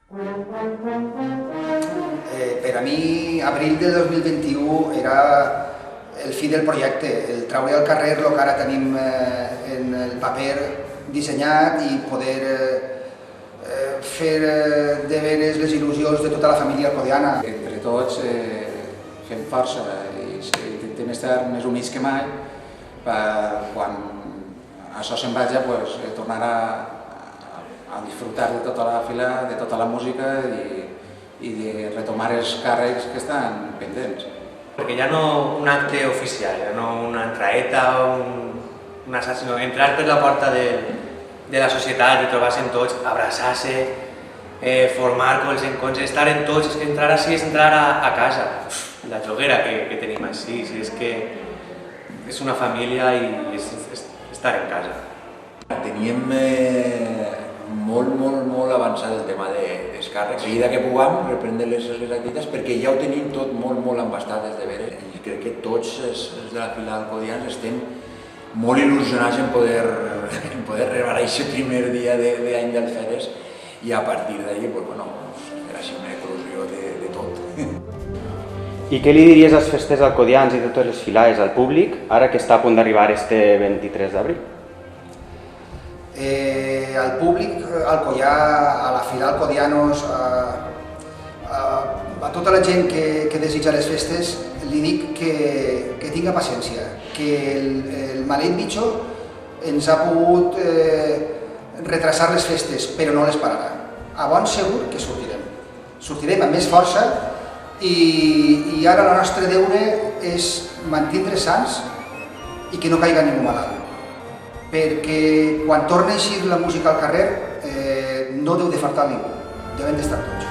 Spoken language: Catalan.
Per a mi, abril de 2021 era el fi del projecte, el treure al carrer el que ara tenim en el paper dissenyat i poder fer de veres les il·lusions de tota la família alcodiana. Entre tots fem força i intentem estar més units que mai per quan això se'n vagi tornar a disfrutar de tota la fila, de tota la música i de retomar els càrrecs que estan pendents. Perquè ja no un acte oficial, ja no una entraeta o un assaig, sinó entrar per la porta de la societat, de trobar-se amb tots, abraçar-se, formar quals encontres, estar en tots, és que entrar així és entrar a casa. La joguera que tenim així, és que és una família i és estar en casa. Teníem molt avançat el tema dels càrrecs. A seguida que puguem reprendre les activitats perquè ja ho tenim tot molt embastat des de veres. I crec que tots els de la fila alcodians estem molt il·lusionats en poder rebre aquest primer dia d'any d'Alferes i a partir d'ahir serà així una eclosió de tot. I què li diries als festers alcodians i de totes les filades al públic ara que està a punt d'arribar este 23 d'abril? Al públic alcoià, a la fila alcodianos, a tota la gent que desitja les festes, li dic que tinga paciència, que el maleït bitxo ens ha pogut retrasar les festes, però no les pararà. A bon segur que sortirem. Sortirem amb més força i ara el nostre deure és mantindre sants i que no caiga ningú malalt. Perquè quan torni a eixir la música al carrer no deu de faltar ningú, devem d'estar tots.